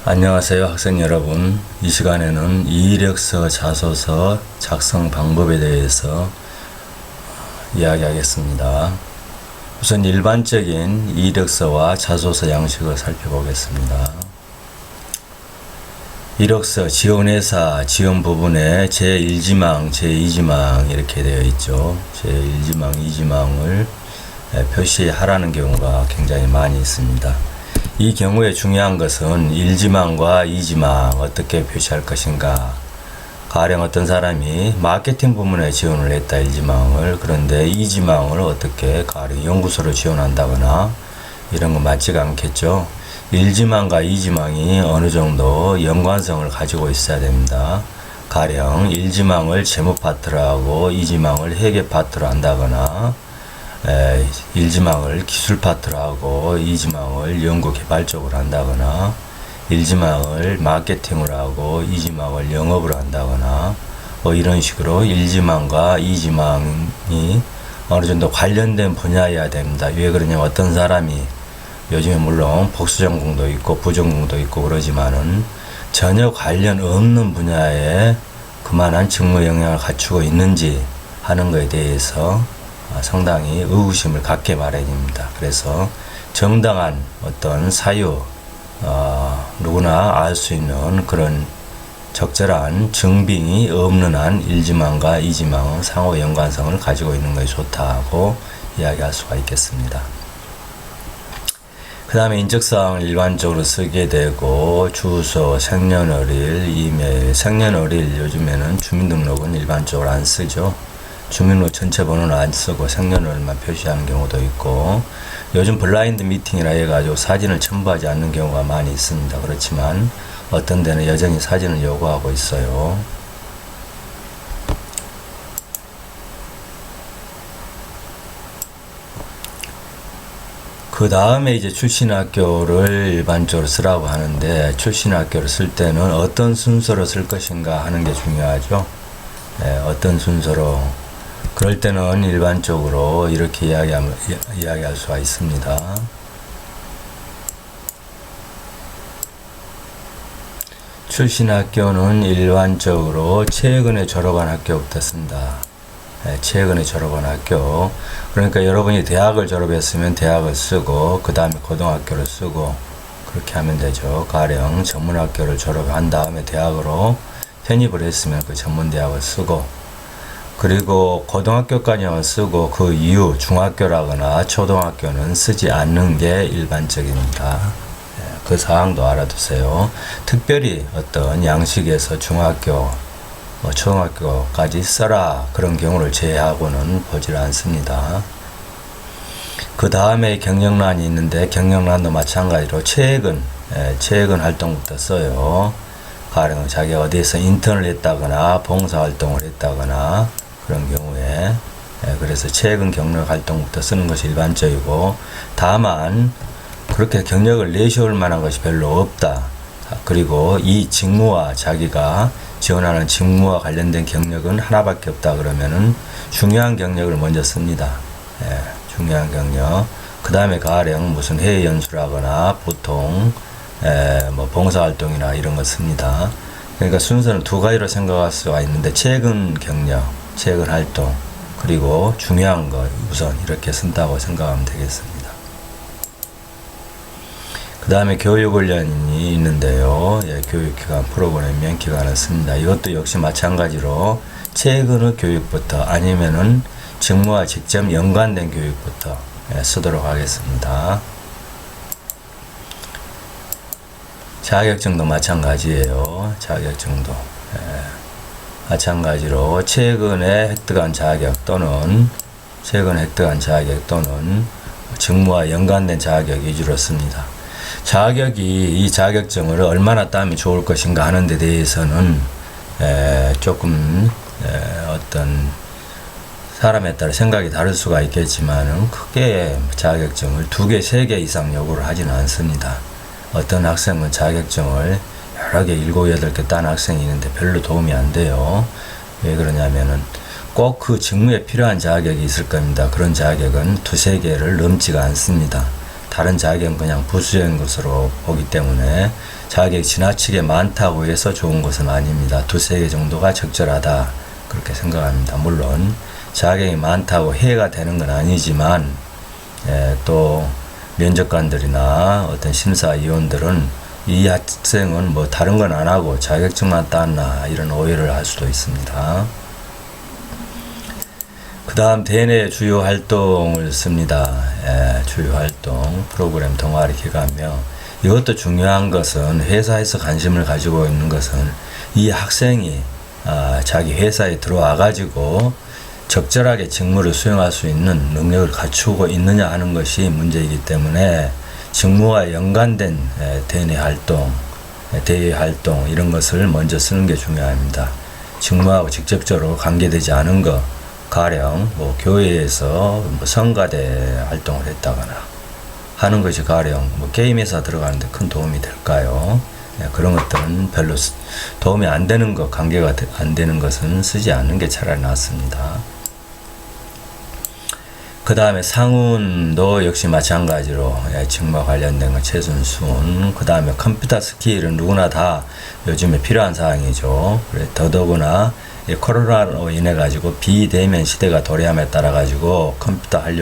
안녕하세요, 학생 여러분. 이 시간에는 이력서 자소서 작성 방법에 대해서 이야기하겠습니다. 우선 일반적인 이력서와 자소서 양식을 살펴보겠습니다. 이력서 지원회사 지원 부분에 제1지망, 제2지망 이렇게 되어 있죠. 제1지망, 2지망을 표시하라는 경우가 굉장히 많이 있습니다. 이 경우에 중요한 것은 1지망과 2지망 어떻게 표시할 것인가. 가령 어떤 사람이 마케팅 부문에 지원을 했다 1지망을. 그런데 2지망을 어떻게 가령 연구소로 지원한다거나 이런 건 맞지가 않겠죠. 1지망과 2지망이 어느 정도 연관성을 가지고 있어야 됩니다. 가령 1지망을 재무 파트로 하고 2지망을 회계 파트로 한다거나 1지망을 기술 파트로 하고 2지망을 연구 개발 쪽으로 한다거나 1지망을 마케팅으로 하고 2지망을 영업으로 한다거나 이런 식으로 1지망과 2지망이 어느 정도 관련된 분야여야 됩니다. 왜 그러냐면 어떤 사람이 요즘에 물론 복수전공도 있고 부전공도 있고 그러지만은 전혀 관련 없는 분야에 그만한 직무 역량을 갖추고 있는지 하는 것에 대해서 상당히 의구심을 갖게 마련입니다. 그래서 정당한 어떤 사유, 누구나 알 수 있는 그런 적절한 증빙이 없는 한 1지망과 2지망은 상호 연관성을 가지고 있는 것이 좋다고 이야기할 수가 있겠습니다. 그 다음에 인적사항을 일반적으로 쓰게 되고 주소, 생년월일, 이메일, 생년월일 요즘에는 주민등록은 일반적으로 안 쓰죠. 주민등록 전체 번호는 안 쓰고 생년월일만 표시하는 경우도 있고 요즘 블라인드 미팅이라 해가지고 사진을 첨부하지 않는 경우가 많이 있습니다. 그렇지만 어떤 데는 여전히 사진을 요구하고 있어요. 그 다음에 이제 출신 학교를 일반적으로 쓰라고 하는데 출신 학교를 쓸 때는 어떤 순서로 쓸 것인가 하는 게 중요하죠. 어떤 순서로. 그럴 때는 일반적으로 이렇게 이야기할 수가 있습니다. 출신 학교는 일반적으로 최근에 졸업한 학교부터 쓴다. 최근에 졸업한 학교. 그러니까 여러분이 대학을 졸업했으면 대학을 쓰고 그 다음에 고등학교를 쓰고 그렇게 하면 되죠. 가령 전문학교를 졸업한 다음에 대학으로 편입을 했으면 그 전문대학을 쓰고 그리고 고등학교까지만 쓰고 그 이후 중학교라거나 초등학교는 쓰지 않는 게 일반적입니다. 그 사항도 알아두세요. 특별히 어떤 양식에서 중학교, 초등학교까지 써라 그런 경우를 제외하고는 보질 않습니다. 그 다음에 경력란이 있는데 경력란도 마찬가지로 최근 활동부터 써요. 가령 자기가 어디에서 인턴을 했다거나 봉사활동을 했다거나 그런 경우에 그래서 최근 경력 활동부터 쓰는 것이 일반적이고 다만 그렇게 경력을 내세울 만한 것이 별로 없다. 그리고 이 직무와 자기가 지원하는 직무와 관련된 경력은 하나밖에 없다 그러면은 중요한 경력을 먼저 씁니다. 중요한 경력. 그 다음에 가령 무슨 해외 연수를 하거나 보통 뭐 봉사활동이나 이런 거 씁니다. 그러니까 순서는 두 가지로 생각할 수가 있는데 최근 경력, 최근 활동 그리고 중요한 거 우선 이렇게 쓴다고 생각하면 되겠습니다. 그 다음에 교육훈련이 있는데요. 교육기관 프로그램명 기간을 씁니다. 이것도 역시 마찬가지로 최근의 교육부터 아니면은 직무와 직접 연관된 교육부터 쓰도록 하겠습니다. 자격증도 마찬가지예요. 자격증도 마찬가지로 최근에 획득한 자격 또는 직무와 연관된 자격 위주로 씁니다. 이 자격증을 얼마나 따면 좋을 것인가 하는 데 대해서는 조금 어떤 사람에 따라 생각이 다를 수가 있겠지만은 크게 자격증을 2개, 3개 이상 요구를 하지는 않습니다. 어떤 학생은 자격증을 여러 개 7, 8개 딴 학생이 있는데 별로 도움이 안 돼요. 왜 그러냐면은 꼭 그 직무에 필요한 자격이 있을 겁니다. 그런 자격은 2, 3개를 넘지가 않습니다. 다른 자격은 그냥 부수적인 것으로 보기 때문에 자격이 지나치게 많다고 해서 좋은 것은 아닙니다. 두세 개 정도가 적절하다 그렇게 생각합니다. 물론 자격이 많다고 해가 되는 건 아니지만 또 면접관들이나 어떤 심사위원들은 이 학생은 뭐 다른 건 안 하고 자격증만 땄나 이런 오해를 할 수도 있습니다. 그 다음 대내 주요 활동을 씁니다. 주요 활동, 프로그램, 동아리, 기간명. 이것도 중요한 것은 회사에서 관심을 가지고 있는 것은 이 학생이 자기 회사에 들어와 가지고 적절하게 직무를 수행할 수 있는 능력을 갖추고 있느냐 하는 것이 문제이기 때문에 직무와 연관된 대내 활동, 대외 활동 이런 것을 먼저 쓰는 게 중요합니다. 직무하고 직접적으로 관계되지 않은 것, 가령 뭐 교회에서 뭐 성가대 활동을 했다거나 하는 것이 가령 뭐 게임회사 들어가는데 큰 도움이 될까요? 그런 것들은 별로 도움이 안 되는 것, 관계가 안 되는 것은 쓰지 않는 게 차라리 낫습니다. 그 다음에 상훈도 역시 마찬가지로 직무와 관련된 건 최순순. 그 다음에 컴퓨터 스킬은 누구나 다 요즘에 필요한 사항이죠. 더더구나 코로나로 인해 가지고 비대면 시대가 도래함에 따라 가지고 컴퓨터 관련